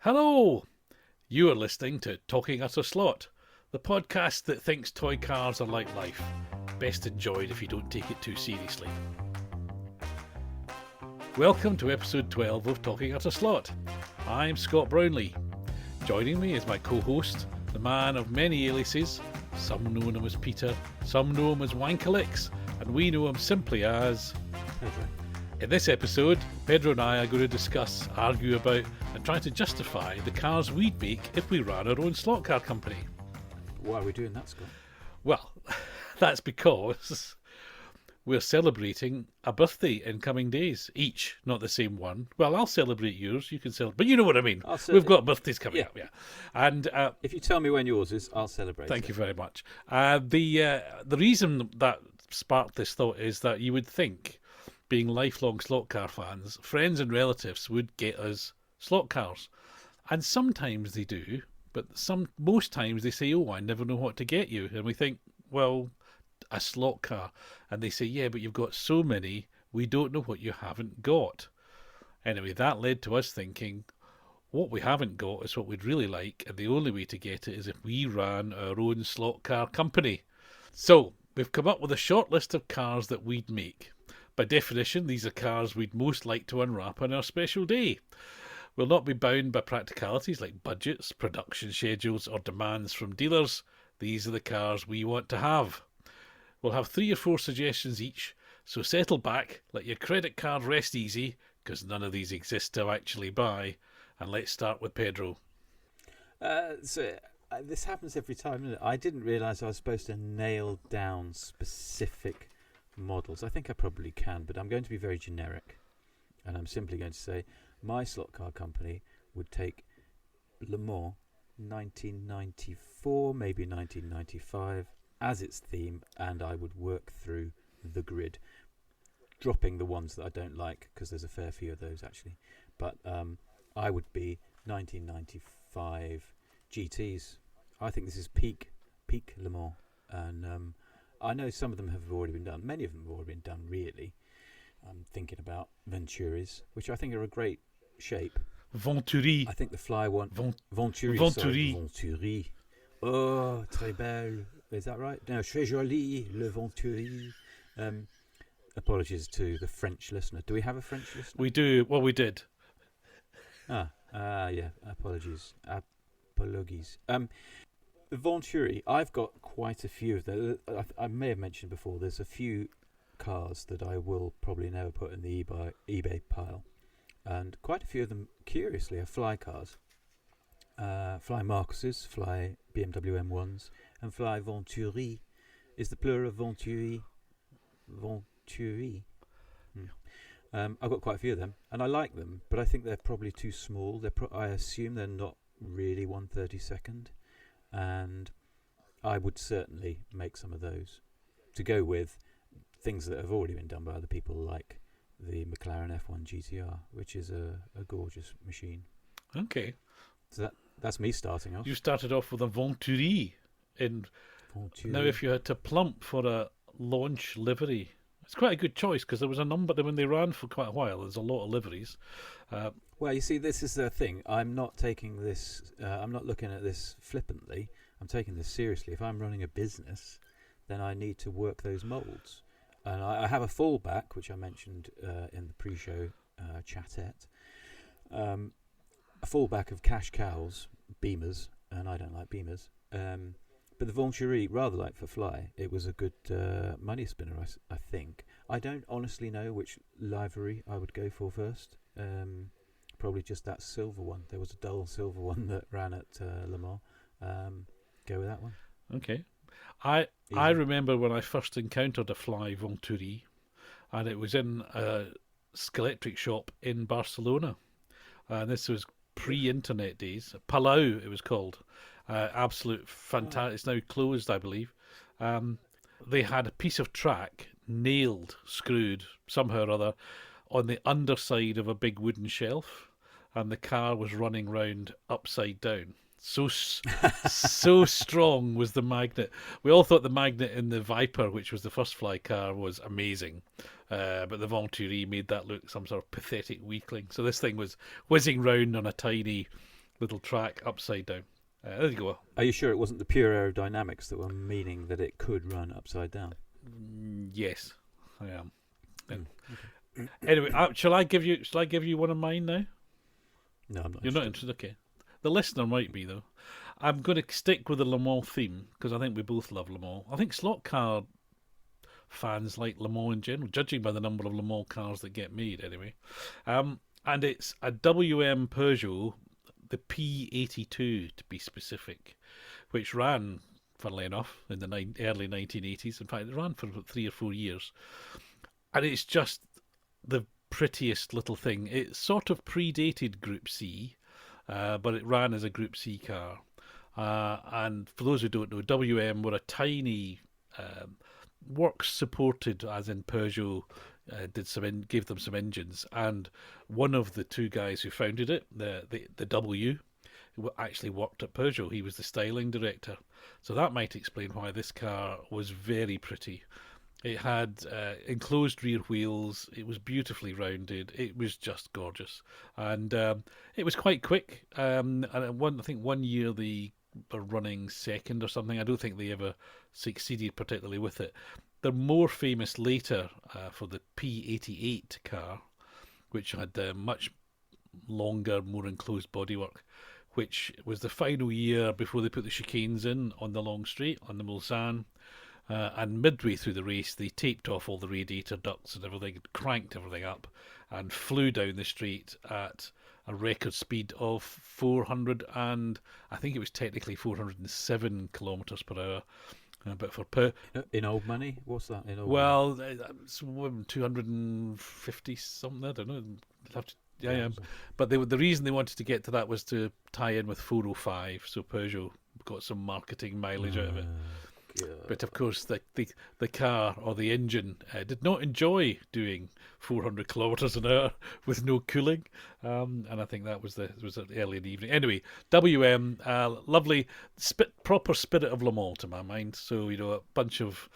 Hello! You are listening to Talking Utter Slot, the podcast that thinks toy cars are like life. Best enjoyed if you don't take it too seriously. Welcome to episode 12 of Talking Utter Slot. I'm Scott Brownlee. Joining me is my co-host, the man of many aliases. Some know him as Peter, some know him as Wankalix, and we know him simply as Pedro. In this episode, Pedro and I are going to discuss, argue about, and try to justify the cars we'd make if we ran our own slot car company. Why are we doing that, Scott? Well, that's because we're celebrating a birthday in coming days. Each, not the same one. Well, I'll celebrate yours, you can celebrate, but you know what I mean. We've got birthdays coming up, yeah. And if you tell me when yours is, I'll celebrate. Thank you very much. The reason that sparked this thought is that you would think, being lifelong slot car fans, friends and relatives would get us slot cars. And sometimes they do, but most times they say, oh, I never know what to get you. And we think, well, a slot car. And they say, yeah, but you've got so many, we don't know what you haven't got. Anyway, that led to us thinking, what we haven't got is what we'd really like, and the only way to get it is if we ran our own slot car company. So, we've come up with a short list of cars that we'd make. By definition, these are cars we'd most like to unwrap on our special day. We'll not be bound by practicalities like budgets, production schedules, or demands from dealers. These are the cars we want to have. We'll have 3 or 4 suggestions each, so settle back, let your credit card rest easy, because none of these exist to actually buy. And let's start with Pedro. This happens every time, doesn't it? I didn't realise I was supposed to nail down specific models. I think I probably can, but I'm going to be very generic. And I'm simply going to say my slot car company would take Le Mans 1994, maybe 1995 as its theme, and I would work through the grid, dropping the ones that I don't like, because there's a fair few of those actually. But I would be 1995 GTs. I think this is peak Le Mans, and I know some of them have already been done. Many of them have already been done, really. I'm thinking about Venturis, which I think are a great shape. Venturi. I think the Fly one. Venturi. Venturi. Oh, très belle. Is that right? No, très joli, le Venturi. Apologies to the French listener. Do we have a French listener? We do. Well, we did. Yeah. Apologies. Venturi, I've got quite a few of them. I may have mentioned before, there's a few cars that I will probably never put in the eBay pile. And quite a few of them, curiously, are Fly cars. Fly Marcuses, Fly BMW M1s, and Fly Venturi. Is the plural of Venturi? Venturi. I've got quite a few of them, and I like them, but I think they're probably too small. I assume they're not really 1/32nd. And I would certainly make some of those to go with things that have already been done by other people, like the McLaren F1 GTR, which is a gorgeous machine. Okay. So that's me starting off. You started off with a Venturi. Now, if you had to plump for a launch livery, it's quite a good choice, because there was a number when they ran for quite a while. There's a lot of liveries. Well, you see, this is the thing. I'm not taking this. I'm not looking at this flippantly. I'm taking this seriously. If I'm running a business, then I need to work those molds. And I have a fallback, which I mentioned in the pre-show chatette. A fallback of cash cows, Beamers, and I don't like Beamers. But the Venturi, rather like for Fly, it was a good money spinner, I think. I don't honestly know which livery I would go for first. Probably just that silver one. There was a dull silver one that ran at Le Mans. Go with that one. Okay. I remember when I first encountered a Fly Venturi, and it was in a Scaletric shop in Barcelona. And this was pre-internet days. Palau, it was called. Absolute fantastic. It's now closed, I believe. They had a piece of track nailed, screwed, somehow or other, on the underside of a big wooden shelf, and the car was running round upside down. So strong was the magnet. We all thought the magnet in the Viper, which was the first Fly car, was amazing. But the Venturi made that look some sort of pathetic weakling. So this thing was whizzing round on a tiny little track upside down. There you go. Are you sure it wasn't the pure aerodynamics that were meaning that it could run upside down? Yes, I am. Okay. Anyway, shall I give you one of mine now? No, I'm not. You're not interested, okay? The listener might be though. I'm going to stick with the Le Mans theme because I think we both love Le Mans. I think slot car fans like Le Mans in general, judging by the number of Le Mans cars that get made, anyway. And it's a WM Peugeot, the P82 to be specific, which ran, funnily enough, in the early 1980s. In fact, it ran for about 3 or 4 years. And it's just the prettiest little thing. It sort of predated Group C, but it ran as a Group C car. And for those who don't know, WM were a tiny works supported, as in Peugeot gave them some engines, and one of the two guys who founded it, the W, who actually worked at Peugeot. He was the styling director, so that might explain why this car was very pretty. It had enclosed rear wheels. It was beautifully rounded. It was just gorgeous, and it was quite quick. And I think 1 year they were running second or something. I don't think they ever succeeded particularly with it. They're more famous later for the P88 car, which had much longer, more enclosed bodywork, which was the final year before they put the chicanes in on the long straight, on the Mulsanne. And midway through the race, they taped off all the radiator ducts and everything, cranked everything up, and flew down the street at a record speed of 400 and I think it was technically 407 kilometres per hour. But for in old money, what's that in old money? It's 250 something. I don't know. Yeah. But the reason they wanted to get to that was to tie in with 405, so Peugeot got some marketing mileage out of it. God. But of course, the car or the engine did not enjoy doing 400 kilometres an hour with no cooling, and I think that was early in the evening. Anyway, WM, lovely, proper spirit of Le Mans to my mind. So a bunch of,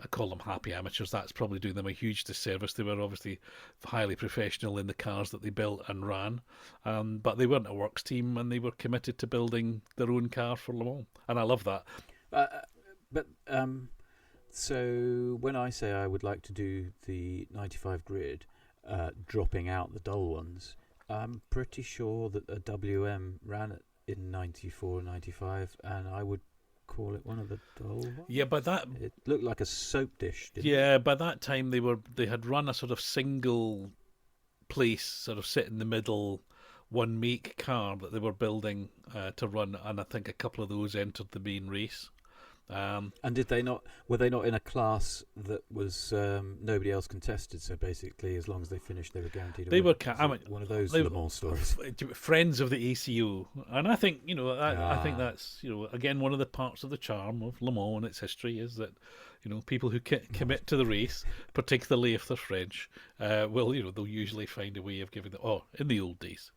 I call them happy amateurs. That's probably doing them a huge disservice. They were obviously highly professional in the cars that they built and ran, but they weren't a works team, and they were committed to building their own car for Le Mans, and I love that. But so when I say I would like to do the 95 grid, dropping out the dull ones, I'm pretty sure that a WM ran it in 94, 95, and I would call it one of the dull ones. Yeah, but it looked like a soap dish, didn't it? Yeah, by that time they had run a sort of single place, sort of sit in the middle, one make car that they were building to run, and I think a couple of those entered the main race. And were they not in a class that was nobody else contested? So basically, as long as they finished, they were guaranteed. They were one of those Le Mans stories. Friends of the ACO, and I think I think that's again one of the parts of the charm of Le Mans and its history is that people who commit to the race, particularly if they're French, will they'll usually find a way of giving in the old days.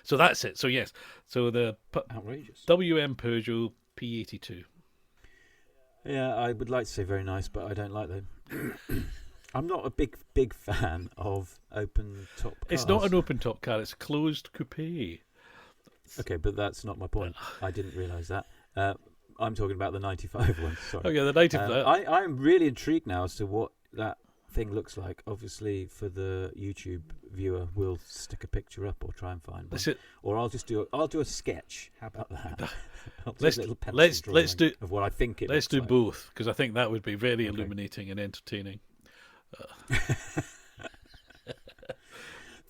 So that's it. So yes, so the outrageous WM Peugeot P82. Yeah, I would like to say very nice, but I don't like them. I'm not a big fan of open top cars. It's not an open top car, it's a closed coupe. Okay, but that's not my point. I didn't realise that. I'm talking about the 95 one, sorry. Okay, the 95. I'm really intrigued now as to what that thing looks like. Obviously, for the YouTube viewer, we'll stick a picture up or try and find one. Or I'll do a sketch. How about that? Let's do of what I think it. Let's do like. both, because I think that would be very illuminating and entertaining.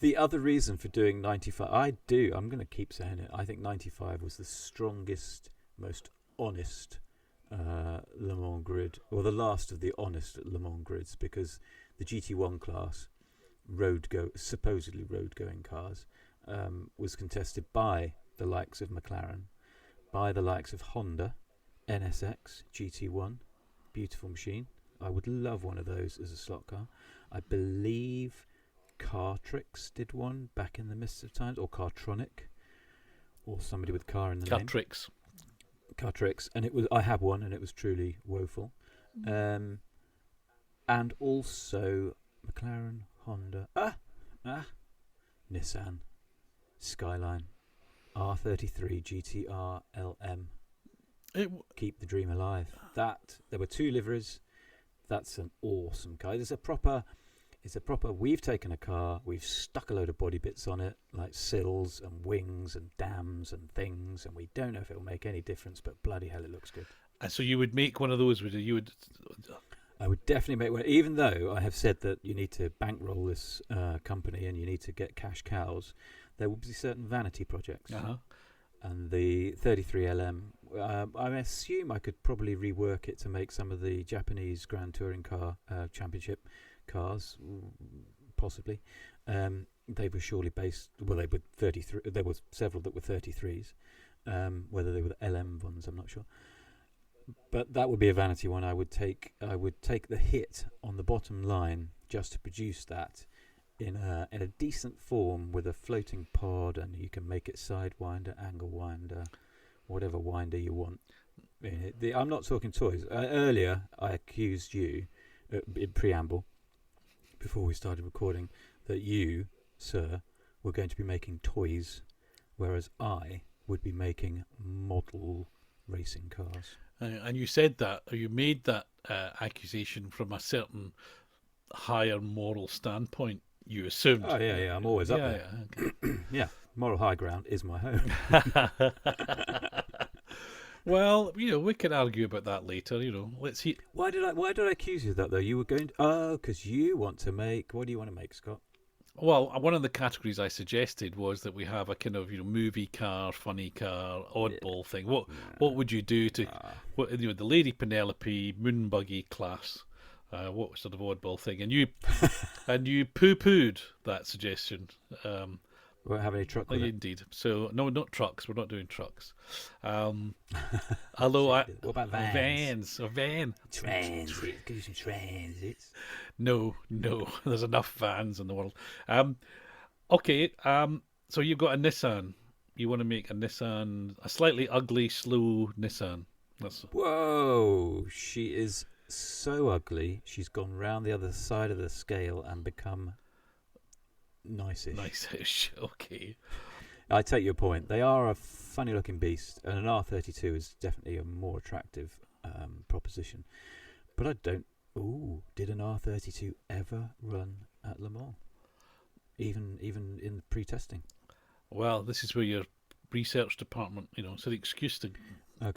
The other reason for doing 95, I'm going to keep saying it. I think 95 was the strongest, most honest Le Mans grid, or the last of the honest Le Mans grids, because the GT1 class supposedly road-going cars was contested by the likes of McLaren, by the likes of Honda, NSX, GT1, beautiful machine. I would love one of those as a slot car. I believe Cartrix did one back in the mists of times, or Cartronic, or somebody with car in the name. Cartrix, and I had one, and it was truly woeful. And also McLaren, Honda, Nissan, Skyline. R33 GTR LM. It, Keep the dream alive. There were 2 liveries. That's an awesome car. It's a proper. We've taken a car. We've stuck a load of body bits on it, like sills and wings and dams and things, and we don't know if it'll make any difference. But bloody hell, it looks good. and so you would make one of those, would you? You would. I would definitely make one, even though I have said that you need to bankroll this company and you need to get cash cows. There will be certain vanity projects. Uh-huh. And the 33LM, I assume I could probably rework it to make some of the Japanese Grand Touring Car Championship cars, possibly. They were surely based. Well, they were 33. There were several that were 33s. Whether they were the LM ones, I'm not sure. But that would be a vanity one. I would take the hit on the bottom line just to produce that in a decent form with a floating pod, and you can make it sidewinder, angle winder, whatever winder you want. I'm not talking toys. Earlier, I accused you in preamble before we started recording that you, sir, were going to be making toys, whereas I would be making model racing cars. And you said that, or you made that accusation from a certain higher moral standpoint, you assumed. Oh, yeah, I'm always up there. Yeah, okay. Yeah, moral high ground is my home. Well, we can argue about that later, Let's see. Why did I accuse you of that, though? You were going to... because you want to make... What do you want to make, Scott? Well, one of the categories I suggested was that we have a kind of, movie car, funny car, oddball thing. What would you do to... the Lady Penelope, moon buggy class... what sort of oddball thing? And you poo-pooed that suggestion. We won't have any truck with it. Indeed. So no, not trucks. We're not doing trucks. Although what about vans? A van. Transit. Give you some transits. No. There's enough vans in the world. Okay. So you've got a Nissan. You want to make a Nissan, a slightly ugly, slow Nissan. Whoa! She is so ugly. She's gone round the other side of the scale and become nice-ish. Nice-ish. Okay. I take your point. They are a funny-looking beast, and an R32 is definitely a more attractive proposition. But I don't. Ooh, did an R32 ever run at Le Mans? Even in pre-testing. Well, this is where your research department, it's an excuse to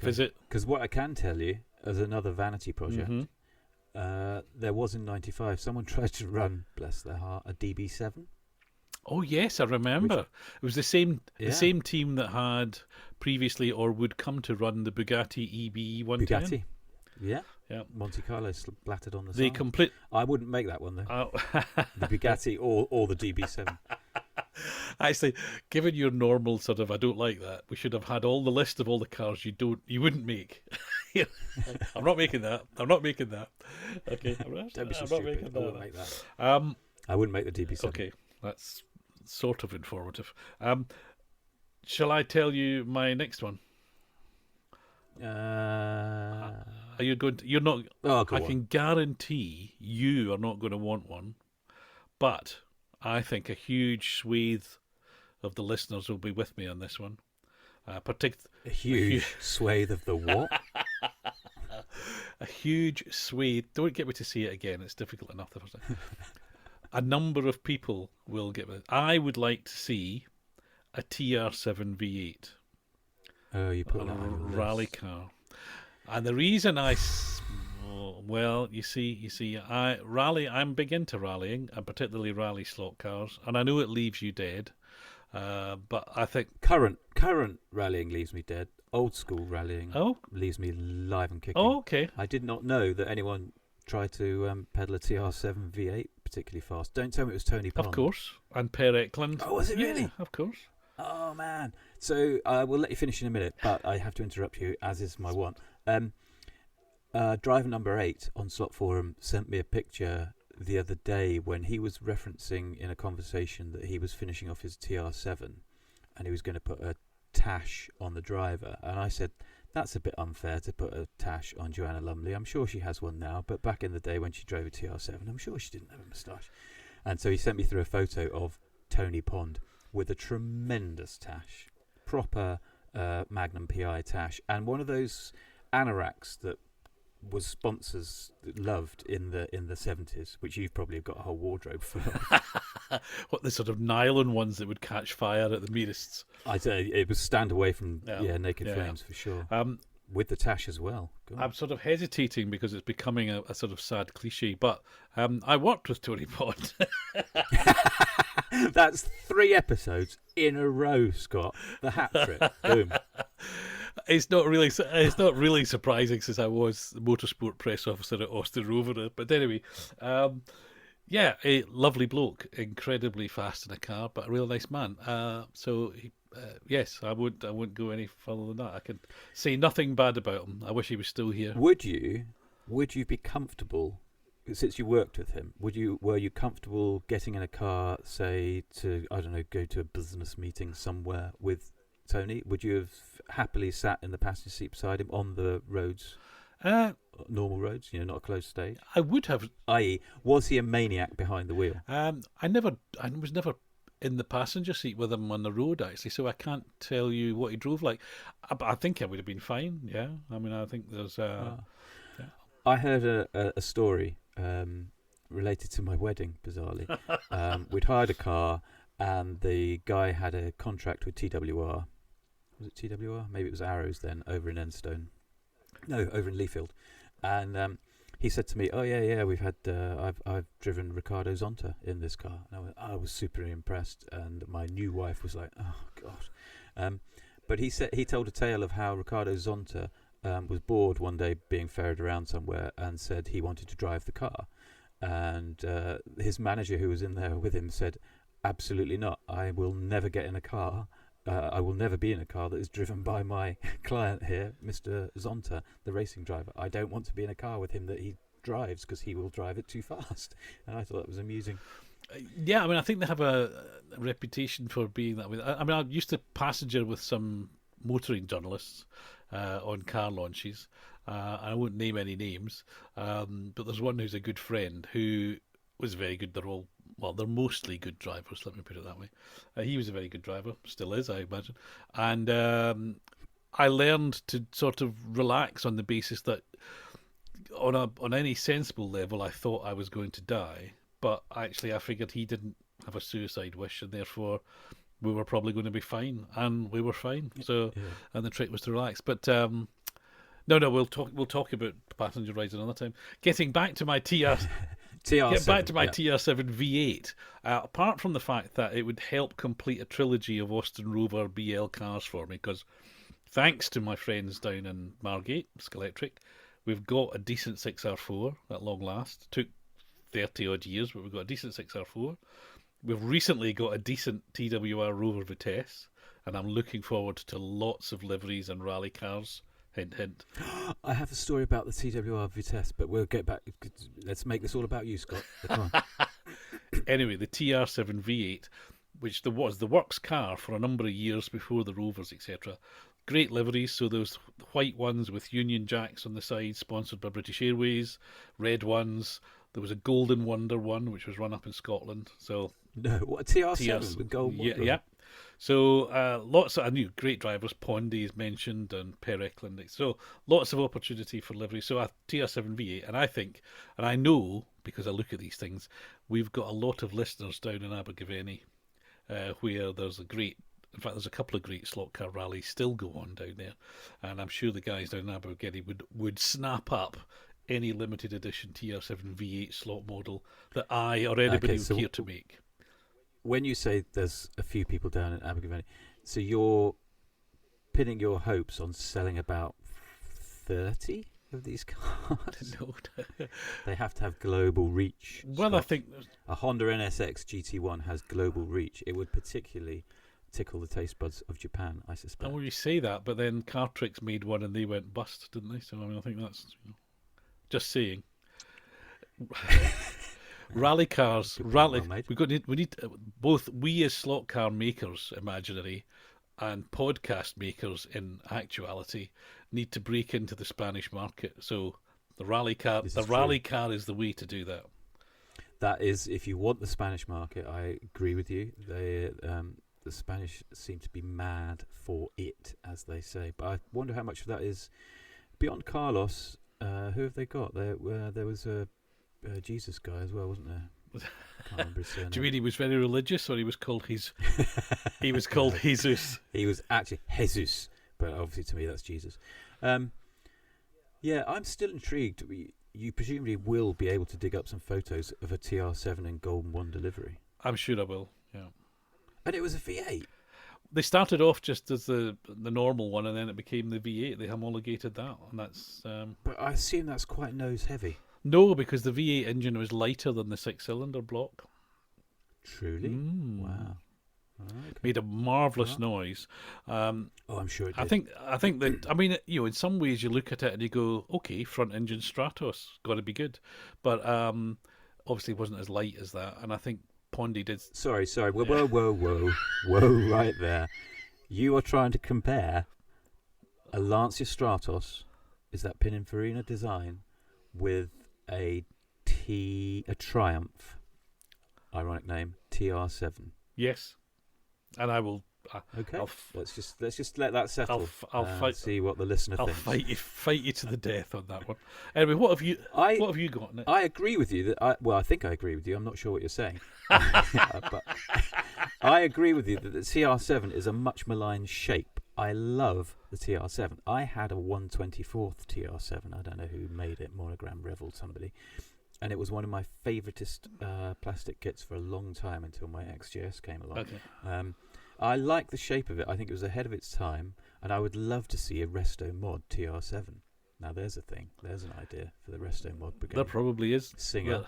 visit. Because what I can tell you, as another vanity project, there was in '95 someone tried to run, bless their heart, a DB7. Oh yes, I remember. It was the same team that had previously or would come to run the Bugatti EB 110. Bugatti, yeah. Monte Carlo splattered on the They side. I wouldn't make that one though. Oh. The Bugatti or the DB7. Actually, given your normal sort of, I don't like that. We should have had all the list of all the cars you wouldn't make. I'm not making that. Okay, Don't be so I'm stupid. not making that. I wouldn't make that. I wouldn't make the DB7. Okay, that's sort of informative. Shall I tell you my next one? Are you going to? You're not. Oh, I can guarantee you are not going to want one, but I think a huge swathe of the listeners will be with me on this one. A huge swathe of the what? A huge swathe. Don't get me to say it again. It's difficult enough the first time. A number of people will get it. I would like to see a TR7 V8. Oh, you put a that on the rally list. car. And the reason you see, I'm big into rallying, and particularly rally slot cars, and I know it leaves you dead, but I think current rallying leaves me dead. Old school rallying leaves me live and kicking. Oh, okay. I did not know that anyone tried to pedal a TR7 V8 particularly fast. Don't tell me it was Tony Pond. Of course, and Per Eklund. Oh, was it really? Yeah, of course. Oh man. So I will let you finish in a minute, but I have to interrupt you, as is my want. Driver number 8 on Slot Forum sent me a picture the other day when he was referencing in a conversation that he was finishing off his TR7 and he was going to put a tash on the driver. And I said, that's a bit unfair to put a tash on Joanna Lumley. I'm sure she has one now, but back in the day when she drove a TR7, I'm sure she didn't have a moustache. And so he sent me through a photo of Tony Pond with a tremendous tash proper Magnum PI Tash, and one of those anoraks that was sponsors loved in the 70s, which you've probably got a whole wardrobe full of. What, the sort of nylon ones that would catch fire at the meerists? I'd say it was stand away from naked flames for sure. With the Tash as well. God. I'm sort of hesitating because it's becoming a sort of sad cliche, but I worked with Tony Pond. That's 3 episodes in a row, Scott. The hat trick. Boom. It's not really surprising since I was the motorsport press officer at Austin Rover. But anyway, a lovely bloke, incredibly fast in a car, but a real nice man. Yes, I wouldn't go any further than that. I can say nothing bad about him. I wish he was still here. Would you be comfortable, since you worked with him? Were you comfortable getting in a car, say, to, I don't know, go to a business meeting somewhere with Tony? Would you have happily sat in the passenger seat beside him on the roads? Normal roads, not a closed stage. I would have. I.e., was he a maniac behind the wheel? I was never in the passenger seat with him on the road, actually, so I can't tell you what he drove like. But I think I would have been fine. Yeah, I mean, I think there's. I heard a story related to my wedding. Bizarrely, we'd hired a car, and the guy had a contract with TWR. Was it TWR? Maybe it was Arrows then, over in Enstone. No, over in Leafield. And he said to me, "Oh yeah, we've had I've driven Ricardo Zonta in this car." And I was super impressed, and my new wife was like, "Oh God." But he told a tale of how Ricardo Zonta was bored one day being ferried around somewhere and said he wanted to drive the car, and his manager, who was in there with him, said, "Absolutely not. I will never get in a car. I will never be in a car that is driven by my client here, Mr. Zonta, the racing driver. I don't want to be in a car with him that he drives because he will drive it too fast." And I thought that was amusing. Yeah, I mean, I think they have a reputation for being that way. I mean, I used to passenger with some motoring journalists on car launches. I won't name any names, but there's one who's a good friend who was very good. They're mostly good drivers, let me put it that way. He was a very good driver, still is, I imagine. And I learned to sort of relax on the basis that on any sensible level, I thought I was going to die. But actually, I figured he didn't have a suicide wish, and therefore we were probably going to be fine. And we were fine. So, and the trick was to relax. But no, we'll talk about passenger rides another time. Getting back to my TR7 V8. Apart from the fact that it would help complete a trilogy of Austin Rover BL cars for me, because thanks to my friends down in Margate, Scaletric, we've got a decent 6R4 at long last. Took 30 odd years, but we've got a decent 6R4. We've recently got a decent TWR Rover Vitesse, and I'm looking forward to lots of liveries and rally cars. Hint, hint. I have a story about the TWR Vitesse, but we'll get back. Let's make this all about you, Scott. Come on. Anyway, the TR7 V8, which was the works car for a number of years before the Rovers, etc. Great liveries, so those white ones with Union Jacks on the side, sponsored by British Airways, red ones. There was a Golden Wonder one, which was run up in Scotland. So no, what, TR7 with Gold Wonder? Yeah. So lots of, I knew great drivers, Pondy is mentioned, and Per Eklund. So lots of opportunity for livery. So a TR7 V8, and I think, and I know, because I look at these things, we've got a lot of listeners down in Abergavenny, where there's there's a couple of great slot car rallies still go on down there, and I'm sure the guys down in Abergavenny would snap up any limited edition TR7 V8 slot model that I or anybody would care to make. When you say there's a few people down in Abergavenny, so you're pinning your hopes on selling about 30 of these cars? No. They have to have global reach. Well, Scott. I think a Honda NSX GT1 has global reach. It would particularly tickle the taste buds of Japan, I suspect. Well, you say that, but then Cartrix made one and they went bust, didn't they? So I mean, I think that's just saying. Rally cars, Well, we need both we as slot car makers, imaginary, and podcast makers in actuality need to break into the Spanish market. So the rally car is the way to do that. That is, if you want the Spanish market, I agree with you. the Spanish seem to be mad for it, as they say. But I wonder how much of that is beyond Carlos. Who have they got? There was a Jesus guy as well, wasn't there? Can't remember his surname. Do you mean he was very religious, or he was called he was called Jesus? He was actually Jesus, but obviously to me that's Jesus. Yeah, I'm still intrigued. You presumably will be able to dig up some photos of a TR7 in Golden 1 delivery. I'm sure I will. Yeah. And it was a V8. They started off just as the normal one, and then it became the V8. They homologated that, and that's. But I assume that's quite nose heavy. No, because the V8 engine was lighter than the 6-cylinder block. Truly? Wow. Okay. Made a marvellous noise. I'm sure it did. I think that, I mean, in some ways you look at it and you go, okay, front engine Stratos, got to be good. But obviously it wasn't as light as that. And I think Pondy did. Sorry. Whoa, right there. You are trying to compare a Lancia Stratos, is that Pininfarina design, with a Triumph, ironic name, TR7. Yes. And I will. Okay. Let's just let that settle. I'll fight. See what the listener thinks. I'll fight you to the death on that one. Anyway, what have you got in it? I agree with you that. I think I agree with you. I'm not sure what you're saying, but I agree with you that the TR7 is a much maligned shape. I love the TR7. I had a 1/24th TR7. I don't know who made it. Monogram Revel somebody. And it was one of my favouriteest plastic kits for a long time until my XJS came along. Okay. I like the shape of it. I think it was ahead of its time, and I would love to see a Resto mod TR7. Now there's a thing. There's an idea for the Resto mod brigade. There probably is. Singer.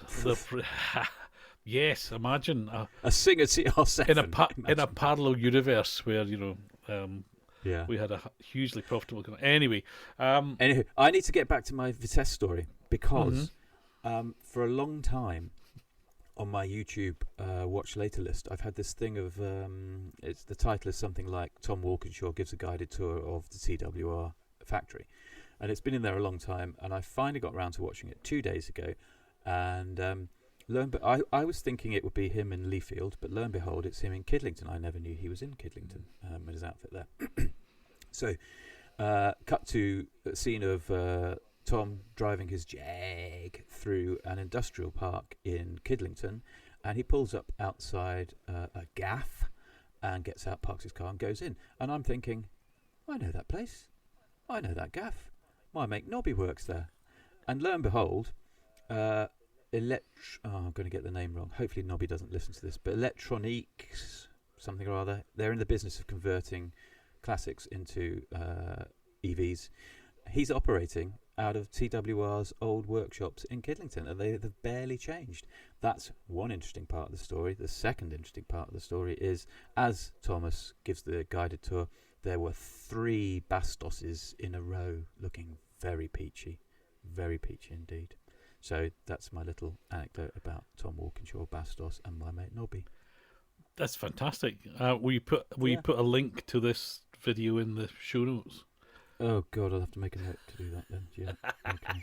Yes, imagine a Singer TR7 in a parallel universe where yeah, we had a hugely profitable. Anyway, anywho, I need to get back to my Vitesse story because. For a long time on my YouTube watch later list, I've had this thing of it's the title is something like Tom Walkinshaw gives a guided tour of the TWR factory, and it's been in there a long time, and I finally got around to watching it 2 days ago, and I was thinking it would be him in Leafield, but lo and behold, it's him in Kidlington. I never knew he was in Kidlington with his outfit there. So cut to a scene of Tom driving his Jag through an industrial park in Kidlington, and he pulls up outside a gaff and gets out, parks his car and goes in. And I'm thinking, I know that place. I know that gaff. My mate Nobby works there. And lo and behold, I'm going to get the name wrong. Hopefully Nobby doesn't listen to this, but Electroniques, something or other. They're in the business of converting classics into EVs. He's operating out of TWR's old workshops in Kidlington, and they've barely changed. That's one interesting part of the story. The second interesting part of the story is, as Thomas gives the guided tour, there were 3 Bastoses in a row looking very peachy indeed. So that's my little anecdote about Tom Walkinshaw, Bastos, and my mate Nobby. That's fantastic. Will you put a link to this video in the show notes? Oh God, I'll have to make a note to do that then. Yeah. Okay.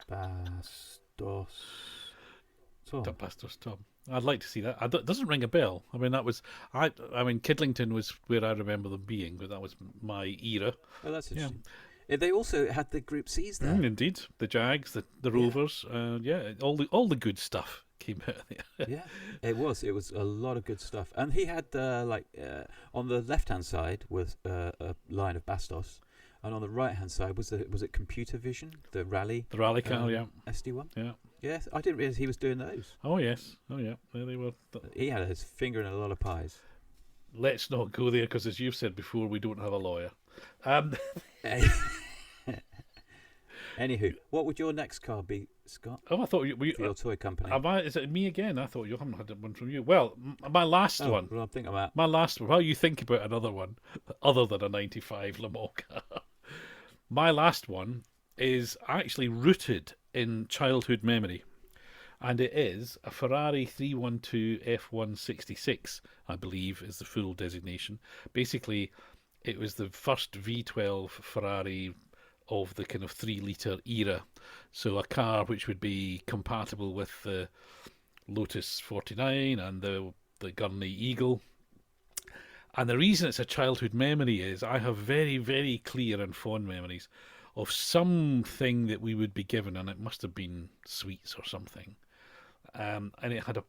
Bastos Tom. Bastos Tom. I'd like to see that. It doesn't ring a bell. I mean, Kidlington was where I remember them being, but that was my era. Oh, that's interesting. Yeah. They also had the Group C's there. Indeed, the Jags, the Rovers. All the good stuff came out there. Yeah, it was a lot of good stuff. And he had on the left hand side was a line of Bastos. And on the right-hand side, was it Computer Vision, the rally car, yeah, SD1? Yeah. Yes, I didn't realise he was doing those. Oh yes, there they were. He had his finger in a lot of pies. Let's not go there because, as you've said before, we don't have a lawyer. Anywho, what would your next car be, Scott? Oh, I thought for your toy company. Is it me again? I thought you haven't had one from you. Well, my last one. Well, I think I'm out. My last one. While you think about another one, other than a '95 Le Mans car. My last one is actually rooted in childhood memory, and it is a Ferrari 312 F166, I believe is the full designation. Basically, it was the first V12 Ferrari of the kind of 3-litre era, so a car which would be compatible with the Lotus 49 and the Gurney Eagle. And the reason it's a childhood memory is I have very, very clear and fond memories of something that we would be given, and it must have been sweets or something. And it had a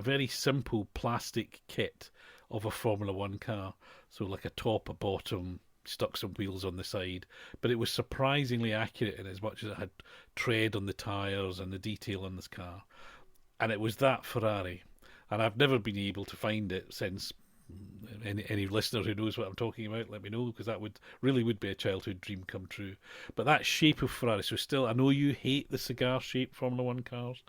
very simple plastic kit of a Formula One car. So like a top, a bottom, stuck some wheels on the side. But it was surprisingly accurate in as much as it had tread on the tyres and the detail on this car. And it was that Ferrari. And I've never been able to find it since. Any listener who knows what I'm talking about, let me know, because that would be a childhood dream come true. But that shape of Ferrari, so still, I know you hate the cigar shape Formula One cars.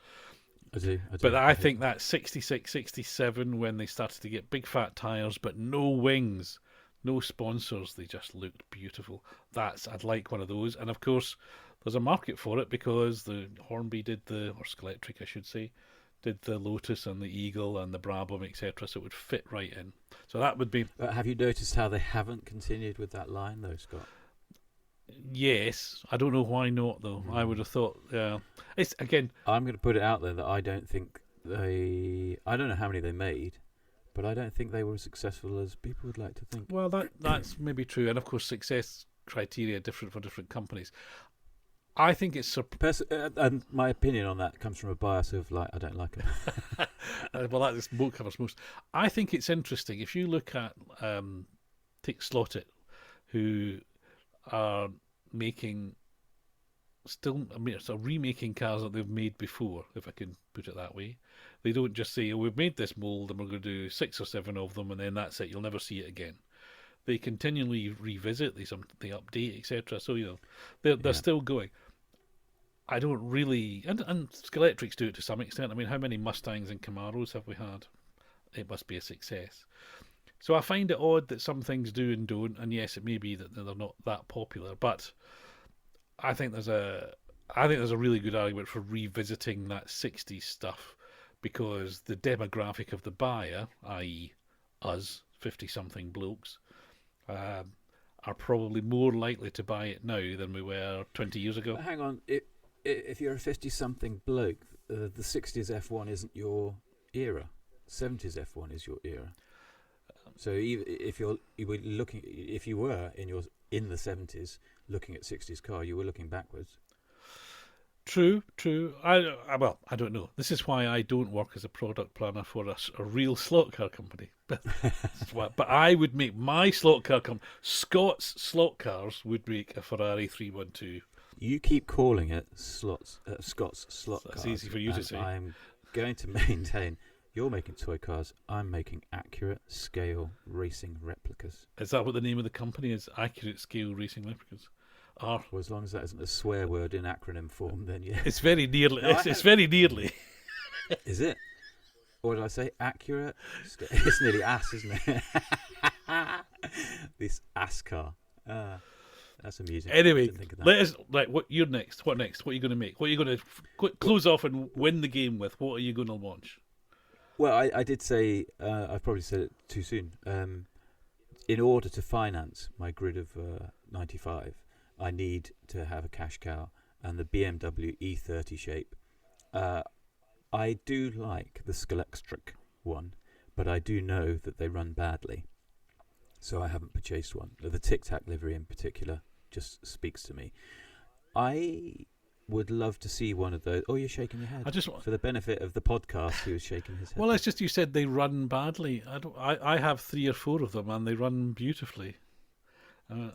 I do. But I think that 66, 67, when they started to get big fat tyres, but no wings, no sponsors, they just looked beautiful. I'd like one of those. And of course, there's a market for it because the Hornby or Scalextric, I should say, did the Lotus and the Eagle and the Brabham, etc. So it would fit right in. So that would be. But have you noticed how they haven't continued with that line, though, Scott? Yes, I don't know why not though. I would have thought. It's again. I'm going to put it out there that I don't think I don't know how many they made, but I don't think they were as successful as people would like to think. Well, that's maybe true, and of course, success criteria are different for different companies. I think it's and my opinion on that comes from a bias of I don't like it. Well, that is covers most. I think it's interesting if you look at take Slot It, who are making remaking cars that they've made before, if I can put it that way. They don't just say, "Oh, we've made this mold and we're going to do 6 or 7 of them, and then that's it. You'll never see it again." They continually revisit, they update, etc. So they're still going. I don't really, and Scalextrics do it to some extent. I mean, how many Mustangs and Camaros have we had? It must be a success. So I find it odd that some things do and don't, and yes, it may be that they're not that popular, but I think there's a really good argument for revisiting that 60s stuff, because the demographic of the buyer, i.e. us, 50-something blokes, are probably more likely to buy it now than we were 20 years ago. But hang on, if you're a 50-something bloke, the 60s F1 isn't your era. 70s F1 is your era. So if you were in the 70s looking at 60s car, you were looking backwards. True. I don't know. This is why I don't work as a product planner for a real slot car company. But I would make my slot car company. Scott's Slot Cars would make a Ferrari 312. You keep calling it Scott's Slot Cars. That's easy for you to say. I'm going to maintain. You're making toy cars. I'm making accurate scale racing replicas. Is that what the name of the company is? Accurate Scale Racing Replicas. Well, as long as that isn't a swear word in acronym form, then yeah. It's very nearly. It's very nearly. Is it? Or did I say accurate? It's nearly ass, isn't it? This ass car. That's amusing. Anyway, you're next. What next? What are you going to make? What are you going to close off and win the game with? What are you going to launch? Well, I did say, I've probably said it too soon. In order to finance my grid of 95, I need to have a cash cow, and the BMW E30 shape. I do like the Scalextric one, but I do know that they run badly, so I haven't purchased one. The Tic Tac livery in particular just speaks to me. I would love to see one of those. Oh, you're shaking your head. For the benefit of the podcast, he was shaking his head. Well, it's just you said they run badly. I have 3 or 4 of them, and they run beautifully.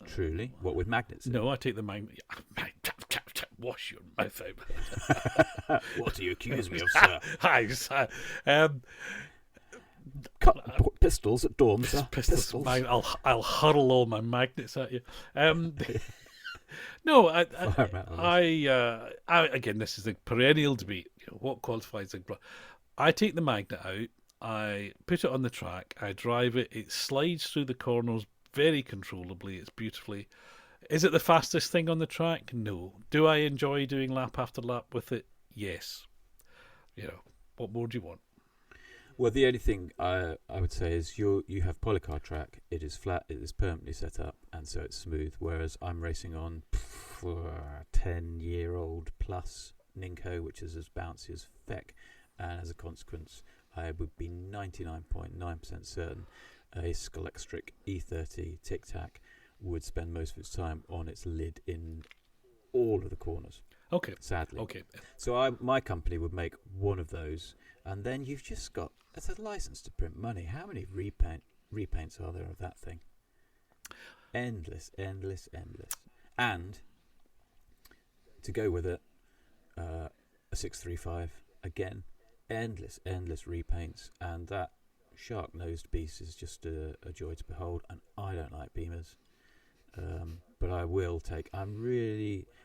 Truly? What, with magnets? No, I take the magnet. Wash your mouth out. What do you accuse me of, sir? Hi, cut pistols at dawn, sir. Pistols. I'll hurl all my magnets at you. No, I again, this is a perennial debate. What qualifies as I take the magnet out, I put it on the track, I drive it, it slides through the corners very controllably, it's beautifully. Is it the fastest thing on the track? No. Do I enjoy doing lap after lap with it? Yes. What more do you want? Well, the only thing I would say is you have polycar track. It is flat. It is permanently set up, and so it's smooth. Whereas I'm racing on 10-year-old plus Ninko, which is as bouncy as feck, and as a consequence, I would be 99.9% certain a Scalextric E30 Tic Tac would spend most of its time on its lid in all of the corners. Okay. Sadly. Okay. So my company would make one of those, and then you've just got, it's a license to print money. How many repaints are there of that thing? Endless. And to go with it, a 635 again, endless repaints, and that shark-nosed beast is just a joy to behold. And I don't like Beamers, but I will take.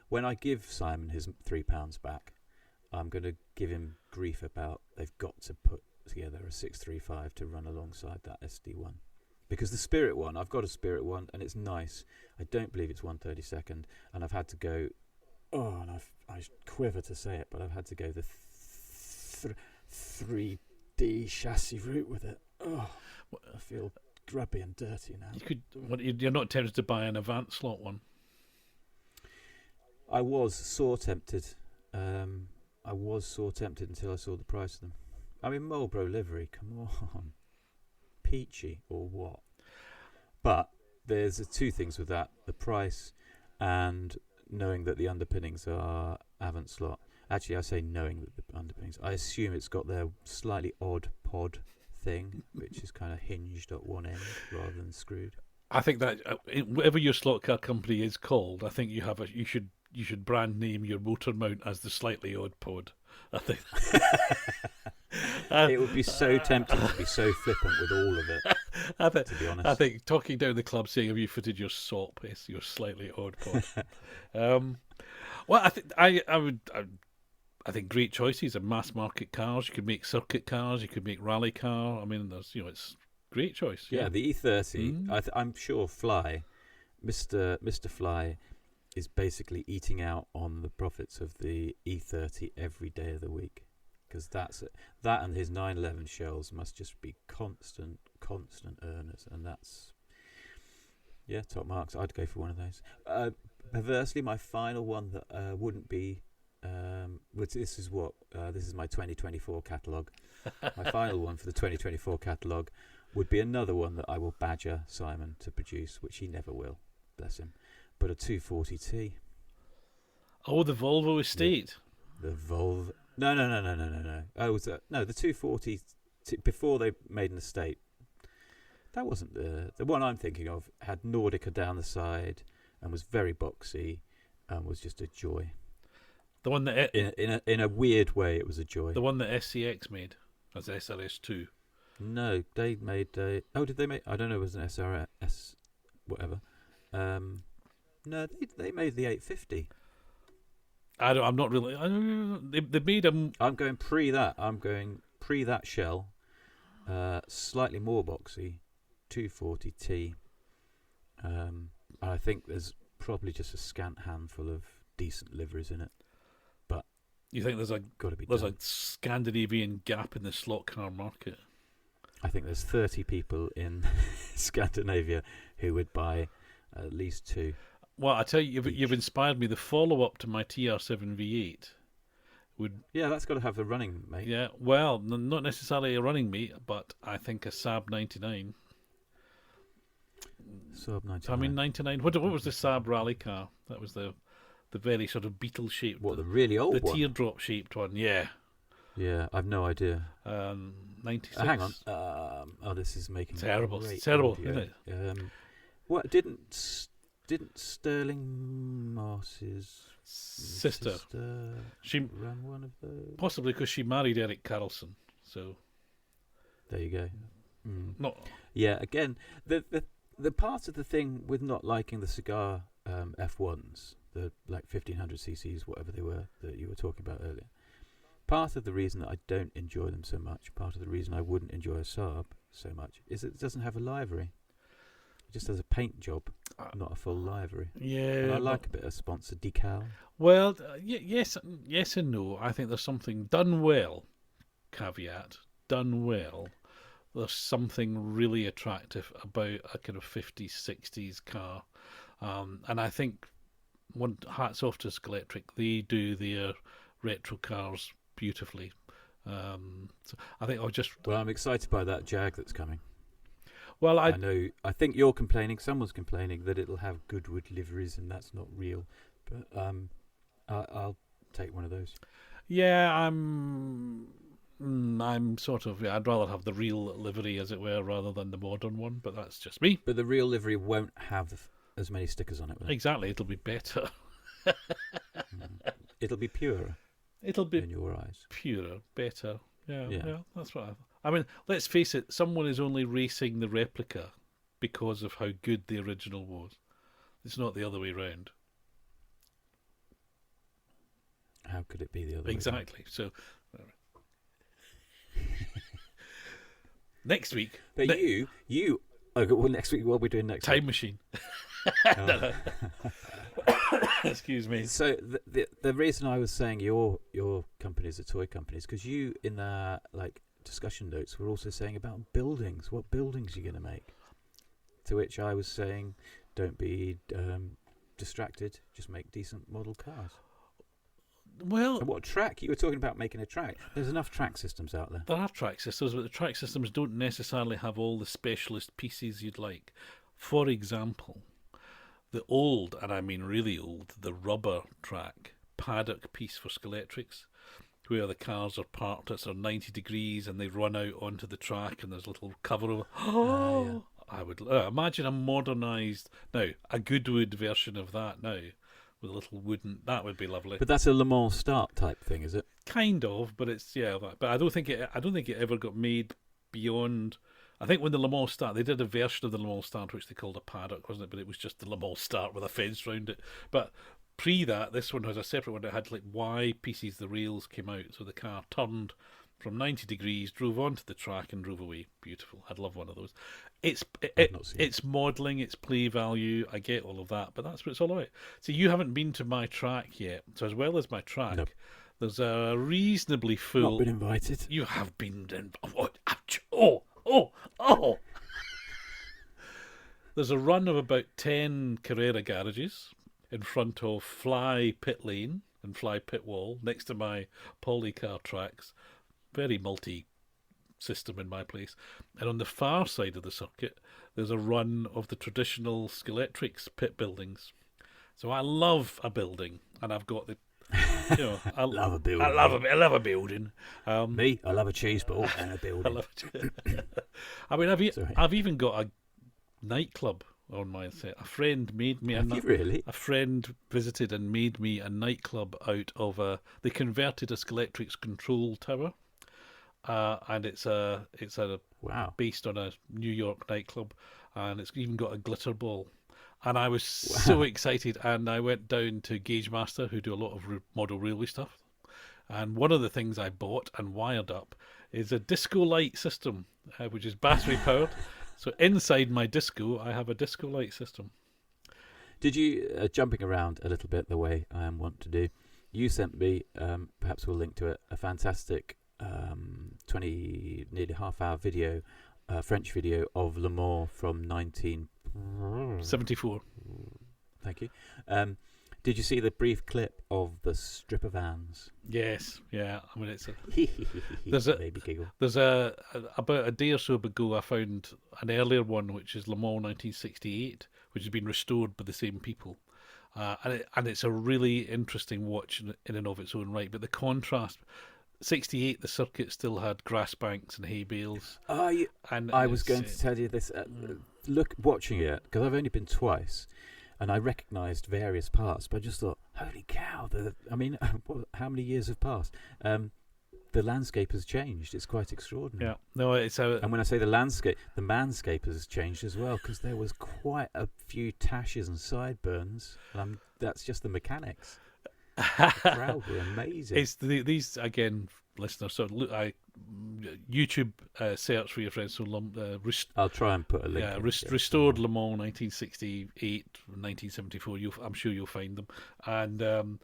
When I give Simon his £3 back, I'm going to give him grief about they've got to put together a 635 to run alongside that SD1. Because the Spirit one, I've got a Spirit one, and it's nice. I don't believe it's 1/32nd, and I've had to go. Oh, and I quiver to say it, but I've had to go the 3D chassis route with it. Oh, I feel grubby and dirty now. You're not tempted to buy an Avant slot one? I was sore tempted. Until I saw the price of them. I mean, Marlboro livery, come on. Peachy or what? But there's two things with that: the price and knowing that the underpinnings are Avant slot. Actually, I say knowing that the underpinnings. I assume it's got their slightly odd pod thing, which is kind of hinged at one end rather than screwed. I think that whatever your slot car company is called, I think you should brand name your motor mount as the slightly odd pod. I think it would be so tempting to be so flippant with all of it. To be honest, I think talking down the club saying, "Have you fitted your SOP?" is your slightly odd pod. Well, I think great choices of mass market cars. You could make circuit cars. You could make rally car. I mean, it's great choice. Yeah, the E30. I'm sure Mr. Fly is basically eating out on the profits of the E30 every day of the week, because that and his 911 shells must just be constant earners, and that's top marks. I'd go for one of those. Perversely, my final one that wouldn't be. This is my 2024 catalogue. My final one for the 2024 catalogue would be another one that I will badger Simon to produce, which he never will, bless him. But a 240T. Oh, the Volvo estate. The Volvo. No. Oh, the 240 before they made an estate. That wasn't the one I'm thinking of. Had Nordica down the side and was very boxy and was just a joy. The one that in a weird way, it was a joy. The one that SCX made as SRS2. No, they made a. Oh, did they make? I don't know. It was an SRS, whatever. No, they made the 850. I'm not really. They made them. I'm going pre that shell. Slightly more boxy, 240T. I think there's probably just a scant handful of decent liveries in it. But you think there's a Scandinavian gap in the slot car market? I think there's 30 people in Scandinavia who would buy at least two. Well, I tell you, you've inspired me. The follow-up to my TR7 V8 would... Yeah, that's got to have the running mate. Yeah, well, not necessarily a running mate, but I think a Saab 99. Saab 99. I mean, 99. What was the Saab rally car? That was the very sort of beetle-shaped... What, the really old one? The teardrop-shaped one, yeah. Yeah, I've no idea. 96. Hang on. This is making... Terrible. It's terrible, isn't it? What, didn't Sterling Moss's sister she ran one of those? Possibly because she married Eric Carlson. So there you go. Not. Yeah. Again, the part of the thing with not liking the cigar F1s, the like 1500 cc's, whatever they were that you were talking about earlier. Part of the reason that I don't enjoy them so much, part of the reason I wouldn't enjoy a Saab so much, is that it doesn't have a livery. It just has a paint job, not a full livery. Yeah, and I like a bit of sponsored decal. Well, yes and no. I think there's something done well. Caveat: done well. There's something really attractive about a kind of 50s, 60s car, and I think hats off to Scalextric. They do their retro cars beautifully. So I think I'll just. Well, I'm excited by that Jag that's coming. Well, I know. I think you're complaining. Someone's complaining that it'll have Goodwood liveries, and that's not real. But I'll take one of those. yeah, I'm sort of. Yeah, I'd rather have the real livery, as it were, rather than the modern one. But that's just me. But the real livery won't have as many stickers on it. Will it? Exactly, it'll be better. It'll be purer It'll be in your eyes. purer, better. Yeah, Yeah. yeah, that's what I mean, let's face it, someone is only racing the replica because of how good the original was. It's not the other way round. How could it be the other way? Exactly. So, next week. But you. Okay, well, next week, what are we doing next Time week? machine. Oh. Excuse me. So the reason I was saying your company is a toy company is because you, in the discussion notes, were also saying about buildings. What buildings are you going to make? To which I was saying, don't be distracted. Just make decent model cars. Well, And what track? You were talking about making a track. There's enough track systems out there. there are track systems, but the track systems don't necessarily have all the specialist pieces you'd like. For example, the old, and I mean really old, the rubber track paddock piece for Skeletrics, where the cars are parked at sort of 90 degrees and they run out onto the track and there's a little cover over. Yeah. I would imagine a modernised, now, a Goodwood version of that now, with a little wooden, that would be lovely. But that's a Le Mans start type thing, is it? Kind of, but it's but I don't think it ever got made beyond. I think when the Le Mans start, they did a version of the Le Mans start which they called a paddock, wasn't it? But it was just the Le Mans start with a fence round it. But pre that, this one has a separate one that had like Y pieces. The rails came out, so the car turned from 90 degrees, drove onto the track, and drove away. Beautiful. I'd love one of those. It's modelling, it's play value. I get all of that, but that's what it's all about. So you haven't been to my track yet. So as well as my track, Nope. there's a reasonably full. Not been invited. You have been. Oh! There's a run of about 10 Carrera garages in front of Fly Pit Lane and Fly Pit Wall next to my polycar tracks. Very multi-system in my place. And on the far side of the circuit, there's a run of the traditional Skeletrics pit buildings. So I love a building, and I've got the. I love a building. I love a building. Me, I love a cheese ball and a building. I love it. I mean, I've even got a nightclub on my set. A friend made me. Have you really? A friend visited and made me a nightclub out of a. They converted a Skeletrics control tower, and it's a Wow. based on a New York nightclub, and it's even got a glitter ball. And I was so excited, and I went down to Gauge Master, who do a lot of model railway stuff. And one of the things I bought and wired up is a disco light system, which is battery powered. So inside my disco, I have a disco light system. Did you, jumping around a little bit the way I am wont to do, you sent me, perhaps we'll link to it, a fantastic nearly half-hour video, French video of Le Mans from 74. Thank you. Did you see the brief clip of the stripper vans? Yes, yeah. I mean, it's There's a baby giggle. There's about a day or so ago, I found an earlier one, which is Le Mans 1968, which has been restored by the same people, and it's a really interesting watch in and of its own right. But the contrast. 68, the circuit still had grass banks and hay bales. And I was going to tell you this. Watching it, because I've only been twice, and I recognised various parts, but I just thought, holy cow! How many years have passed? The landscape has changed. It's quite extraordinary. Yeah, no, And when I say the landscape, the manscape has changed as well, because there was quite a few tashes and sideburns. That's just the mechanics. The crowd were amazing. It's these again, listeners. So look, YouTube search for your friends. So I'll try and put a link. Yeah, restored Le Mans 1968, 1974. I'm sure you'll find them, and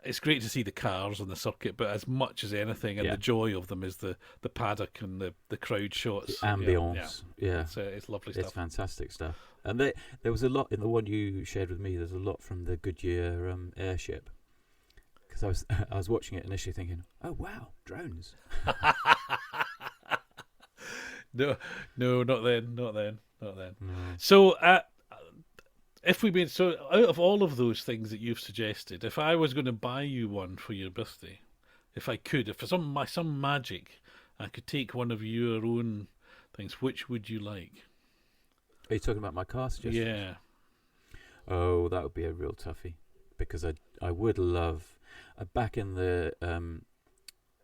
it's great to see the cars on the circuit. But as much as anything, and the joy of them is the paddock and the crowd shots, the ambience. Yeah. It's lovely stuff. It's fantastic stuff. And there was a lot in the one you shared with me. There's a lot from the Goodyear airship. Because I was watching it initially thinking, oh wow, drones. No, no, not then, not then, not then. No. So, if we made so out of all of those things that you've suggested, if I was going to buy you one for your birthday, if I could, if for some magic, I could take one of your own things, which would you like? Are you talking about my car suggestions? Yeah. Oh, that would be a real toughie, because I would love back in the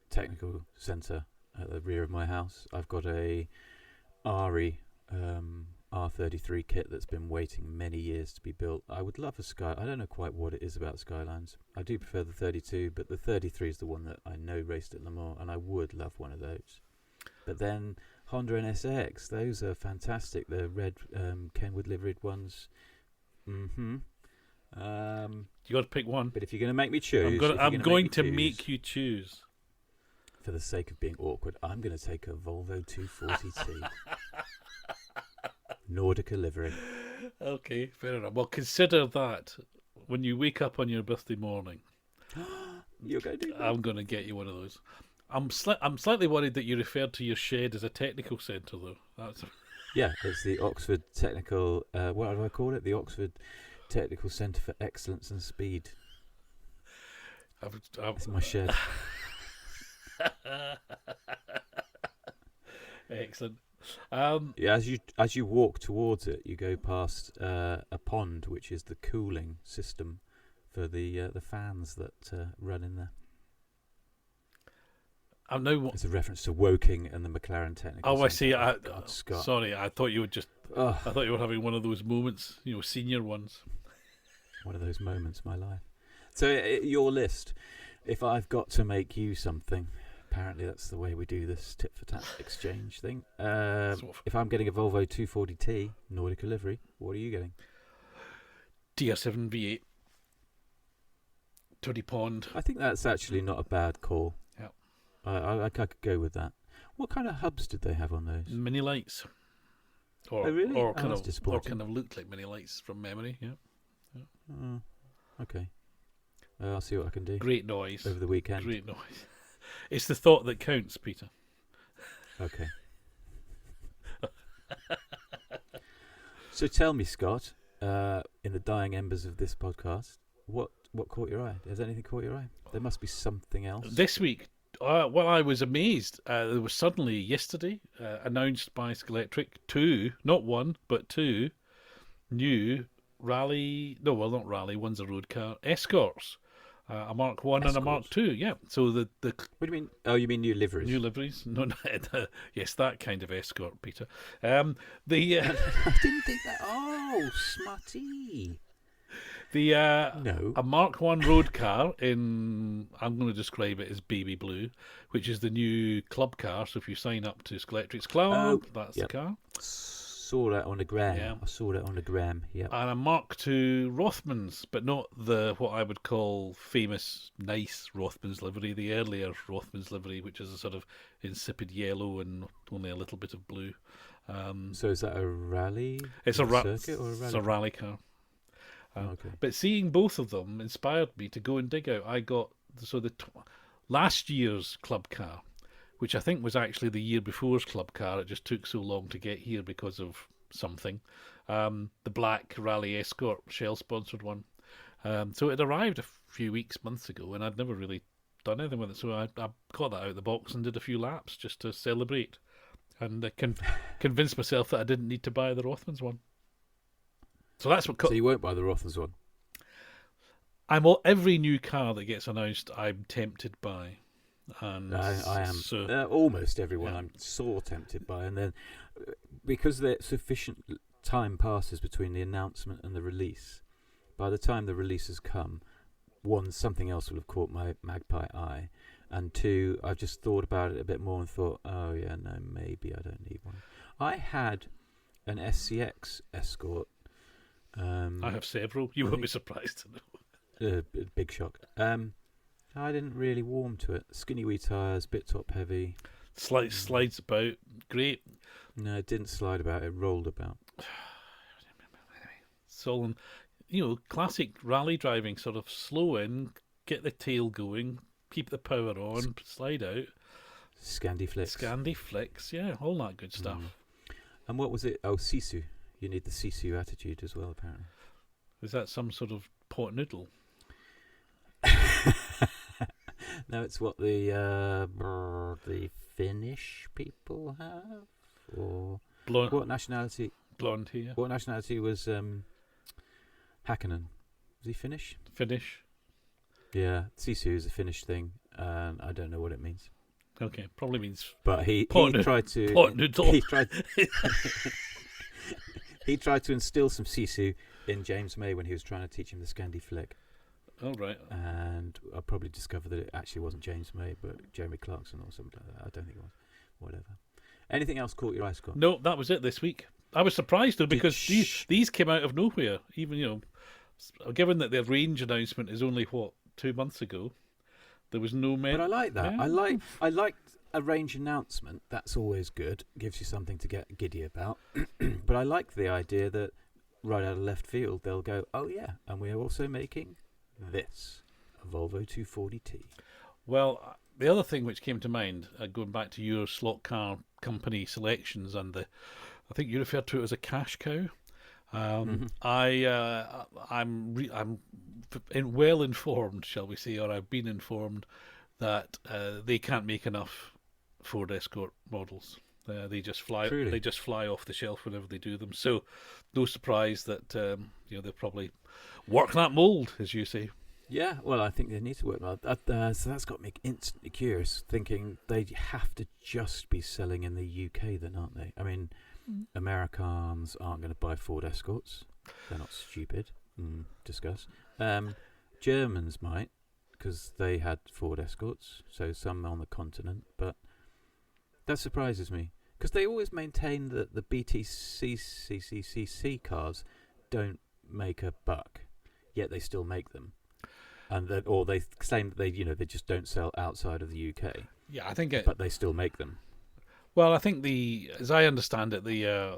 technical centre at the rear of my house. I've got a R33 kit that's been waiting many years to be built. I would love a Sky. I don't know quite what it is about Skylines. I do prefer the 32, but the 33 is the one that I know raced at Le Mans, and I would love one of those. But then Honda NSX, those are fantastic. The red Kenwood liveried ones. You got to pick one. But if you're going to make me choose, I'm going to make you choose. For the sake of being awkward, I'm going to take a Volvo 240T. Nordica livery. Okay, fair enough. Well, consider that when you wake up on your birthday morning. You're going to do that? I'm going to get you one of those. I'm slightly worried that you referred to your shed as a technical centre, though. That's Yeah, it's the Oxford Technical. What do I call it? The Oxford Technical Centre for Excellence and Speed. It's my shed. Excellent. Yeah, as you walk towards it, you go past a pond, which is the cooling system for the fans that run in there. I know. It's a reference to Woking and the McLaren Technical. Oh, I see. God, Scott. Sorry, I thought you would just. Ugh. I thought you were having one of those moments, senior ones. One of those moments in my life. So your list. If I've got to make you something, apparently that's the way we do this tit for tat exchange thing. If I'm getting a Volvo 240T Nordica livery, what are you getting? TR7 V8. 20 pond. I think that's actually not a bad call. Yeah. I could go with that. What kind of hubs did they have on those? Mini lights. Or, Oh, really? Or Oh, kind that's of disappointing. looked like mini lights from memory. Yeah. Okay. I'll see what I can do. Great noise. Over the weekend. Great noise. It's the thought that counts, Peter. Okay. So tell me, Scott, in the dying embers of this podcast, what caught your eye? Has anything caught your eye? There must be something else. This week, well, I was amazed. There was suddenly yesterday announced by Scalextric two, not one, but two new rally. No, well, not rally. One's a road car. Escorts. A Mark 1 and a Mark 2, yeah. So the What do you mean? Oh, you mean new liveries? new liveries? No, yes, that kind of escort, Peter. The I didn't think that. Oh, smutty. No. A Mark 1 road car in, I'm going to describe it as baby blue, which is the new club car. So if you sign up to Scalextric's club, that's the car. Saw that on the gram. Yeah. I saw that on the gram. Yeah. And a Mark II Rothmans, but not the what I would call famous, nice Rothmans livery, the earlier Rothmans livery, which is a sort of insipid yellow and only a little bit of blue. So is that a rally? It's circuit or a rally? It's a rally car. Okay. But seeing both of them inspired me to go and dig out. I got last year's club car, which I think was actually the year before's club car. It just took so long to get here because of something. The black Rally Escort Shell-sponsored one. So it arrived a few months ago, and I'd never really done anything with it. So I got that out of the box and did a few laps just to celebrate. And convinced myself that I didn't need to buy the Rothmans one. So that's what. So you won't buy the Rothmans one? Every new car that gets announced, I'm tempted by. And I am. So, almost everyone yeah. I'm sore tempted by. And then because there's sufficient time passes between the announcement and the release, by the time the release has come, one, something else will have caught my magpie eye. And two, I've just thought about it a bit more and thought, oh yeah, no, maybe I don't need one. I had an SCX Escort. I have several. You won't be surprised to know. Big shock. I didn't really warm to it. Skinny wee tyres, bit top heavy. Slides about. Great. No, it didn't slide about. It rolled about. So, classic rally driving, sort of slow in, get the tail going, keep the power on, slide out. Scandi Flicks. Scandi Flicks, yeah, all that good stuff. And what was it? Oh, Sisu. You need the Sisu attitude as well, apparently. Is that some sort of pot noodle? No, it's what the Finnish people have. Or Blonde. what nationality? Blonde here. What nationality was Hakkinen? Was he Finnish? Finnish. Yeah, Sisu is a Finnish thing, and I don't know what it means. Okay, probably means. But he tried to pot noodle. He tried to instill some Sisu in James May when he was trying to teach him the Scandi Flick. Oh, right. And I probably discovered that it actually wasn't James May, but Jeremy Clarkson or something like that. I don't think it was. Whatever. Anything else caught your eye, Scott? No, that was it this week. I was surprised though because these came out of nowhere. Even given that their range announcement is only 2 months ago, there was no. But I like that. Yeah. I like a range announcement. That's always good. Gives you something to get giddy about. But I like the idea that right out of left field they'll go, oh yeah, and we're also making this, a Volvo 240T. Well, the other thing which came to mind, going back to your slot car company selections and I think you referred to it as a cash cow. I'm well informed, shall we say, or I've been informed that they can't make enough Ford Escort models. They just fly. Truly. They just fly off the shelf whenever they do them. So, no surprise that they'll probably work that mould, as you say. Yeah, well, I think they need to work that. So that's got me instantly curious, thinking they have to just be selling in the UK, then, aren't they? I mean, Americans aren't going to buy Ford Escorts. They're not stupid. Discuss. Germans might, because they had Ford Escorts, so some on the continent. But that surprises me, because they always maintain that the BTCCCC cars don't make a buck, yet they still make them. And that, or they claim that they just don't sell outside of the UK. Yeah, I think but they still make them. Well, I think as I understand it, the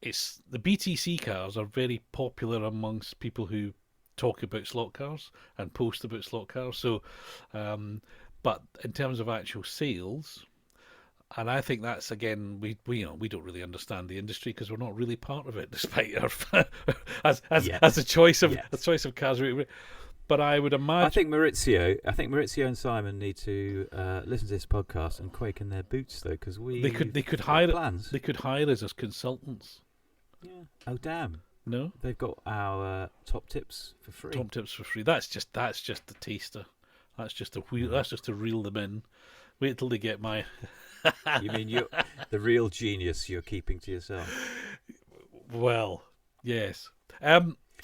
BTC cars are very popular amongst people who talk about slot cars and post about slot cars. So, but in terms of actual sales, and I think that's again we don't really understand the industry because we're not really part of it, despite our as a choice of cars. But I would imagine. I think Maurizio and Simon need to listen to this podcast and quake in their boots, though, because they could hire plans. They could hire us as consultants. Yeah. Oh damn. No. They've got our top tips for free. Top tips for free. That's just the taster. That's just That's just to reel them in. Wait till they get my. You mean the real genius you're keeping to yourself? Well, yes.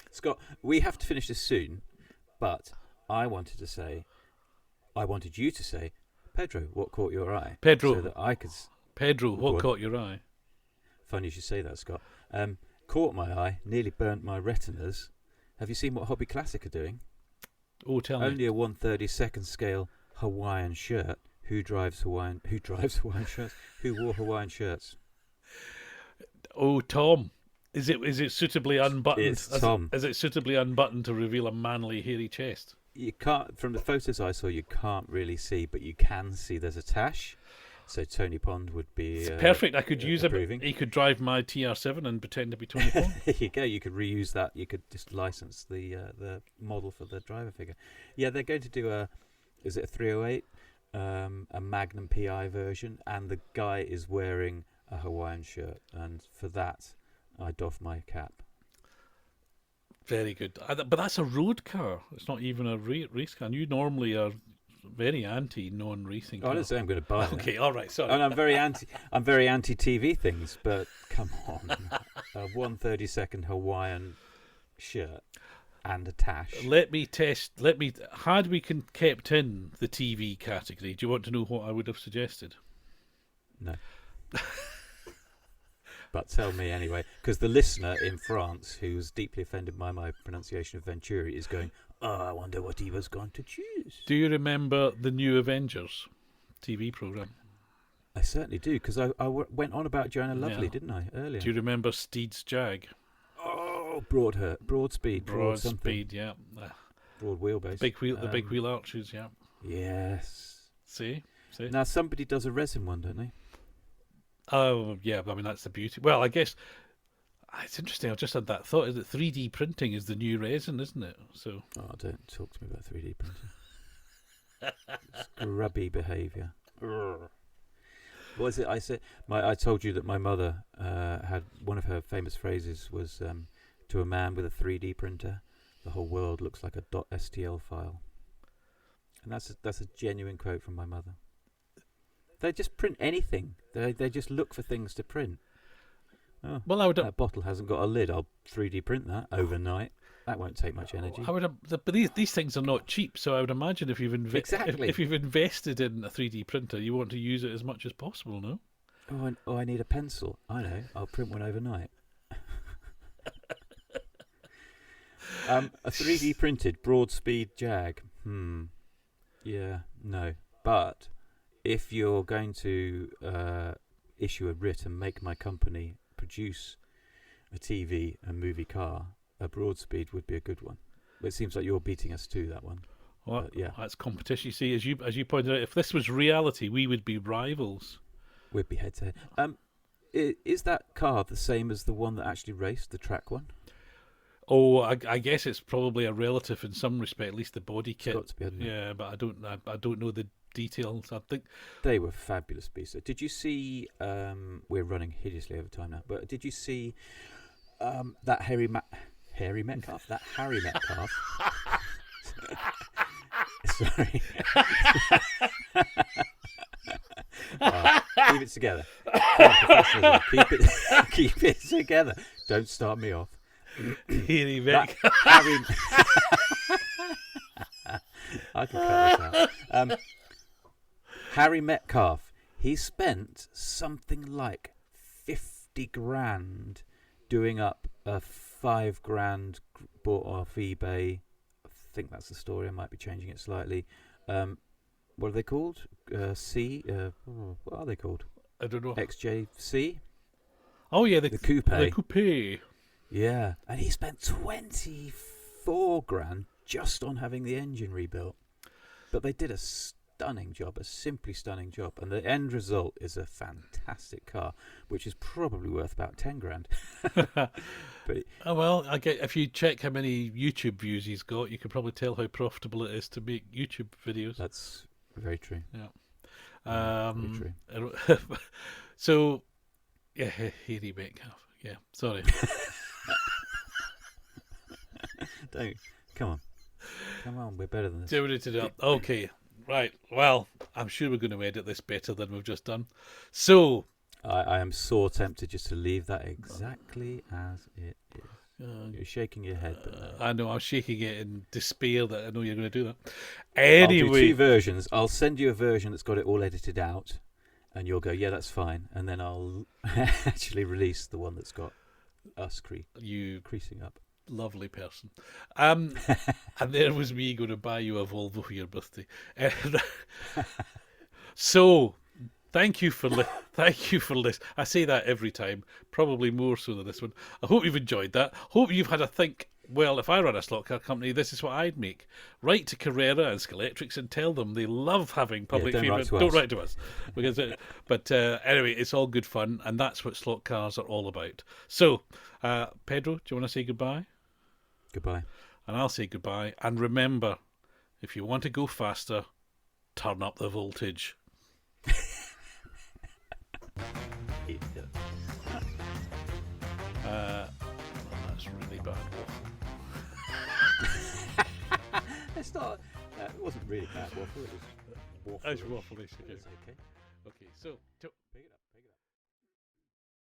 Scott, we have to finish this soon. But I wanted you to say, Pedro, what caught your eye? Pedro. So that I could. Pedro, what caught your eye? Funny you should say that, Scott. Caught my eye, nearly burnt my retinas. Have you seen what Hobby Classic are doing? Oh, tell me. Only a 1/32 scale Hawaiian shirt. Who drives Hawaiian shirts? Who wore Hawaiian shirts? Oh, Tom. Is it suitably unbuttoned? It's Tom. Is it suitably unbuttoned to reveal a manly, hairy chest? You can't. From the photos I saw, you can't really see, but you can see there's a tash. So Tony Pond would be it's perfect. I could use approving. He could drive my TR7 and pretend to be Tony Pond. There you go. You could reuse that. You could just license the model for the driver figure. Yeah, they're going to do is it a 308, a Magnum PI version, and the guy is wearing a Hawaiian shirt, and for that, I doff my cap. Very good. But that's a road car. It's not even a race car. And you normally are very anti non-racing car. I didn't say I'm going to buy it. Okay, all right, sorry. And I'm very anti TV things, but come on. A 1/32 Hawaiian shirt and a tash. Had we kept in the TV category, do you want to know what I would have suggested? No. But tell me anyway, because the listener in France, who was deeply offended by my pronunciation of Venturi, is going, oh, I wonder what he was going to choose. Do you remember the New Avengers TV programme? I certainly do, because I went on about Joanna Lumley, didn't I, earlier? Do you remember Steed's Jag? Oh, broad speed, Broad speed, yeah. Broad wheelbase. The big wheel arches, yeah. Yes. See? See? Now somebody does a resin one, don't they? Oh, yeah, I mean, that's the beauty. Well, I guess it's interesting. I've just had that thought. Is that 3D printing is the new resin, isn't it? So. Oh, don't talk to me about 3D printing. Scrubby behaviour. What was it? I said. I told you that my mother had one of her famous phrases was to a man with a 3D printer, "The whole world looks like a .stl file," and that's a genuine quote from my mother. They just print anything. They just look for things to print. Oh, well, I would. That bottle hasn't got a lid. I'll 3D print that overnight. That won't take much energy. But these things are not cheap, so I would imagine if you've if you've invested in a 3D printer, you want to use it as much as possible, no? Oh, I need a pencil. I know. I'll print one overnight. A 3D printed broad speed Jag. Yeah, no. But if you're going to issue a writ and make my company produce a TV and movie car, a broad speed would be a good one. But it seems like you're beating us to that one. Well, yeah, that's competition. You see, as you pointed out, if this was reality, we would be rivals. We'd be head to head. Is that car the same as the one that actually raced, the track one? Oh, I guess it's probably a relative in some respect, at least the body kit. It's got to be, hasn't it? Yeah, but I don't know the details. I think they were fabulous pieces. Did you see? We're running hideously over time now, but did you see that Harry Metcalfe? That Harry Metcalfe. Sorry. Keep it together. Keep it together. Don't start me off. Harry Metcalfe. I can cut this out. Harry Metcalfe. He spent something like 50 grand doing up a 5 grand bought off eBay. I think that's the story. I might be changing it slightly. What are they called? What are they called? I don't know. XJC? Oh yeah, the coupe. The coupe. Yeah, and he spent 24 grand just on having the engine rebuilt. But they did a stunning job, a simply stunning job, and the end result is a fantastic car, which is probably worth about 10 grand. But oh well, if you check how many YouTube views he's got, you can probably tell how profitable it is to make YouTube videos. That's very true. Yeah. Very true. So, yeah, Harry Metcalfe. Yeah, sorry. Don't. Come on, we're better than this. Okay, right. Well, I'm sure we're going to edit this better than we've just done. So, I am sore tempted just to leave that exactly as it is. You're shaking your head. But no. I know, I'm shaking it in despair that I know you're going to do that. Anyway. I'll do 2 versions. I'll send you a version that's got it all edited out, and you'll go, yeah, that's fine. And then I'll actually release the one that's got us creasing up. Lovely person. And there was me going to buy you a Volvo for your birthday. So, thank you for this. I say that every time, probably more so than this one. I hope you've enjoyed that. Hope you've had a think, well, if I run a slot car company, this is what I'd make. Write to Carrera and Scalextrics and tell them they love having public feedback. Don't write to us. But anyway, it's all good fun, and that's what slot cars are all about. So, Pedro, do you want to say goodbye? Goodbye. And I'll say goodbye. And remember, if you want to go faster, turn up the voltage. That's really bad waffle. It's not. It wasn't really bad waffle. It was waffle. It's waffle-ish. It's okay. Okay, so... Pick it up.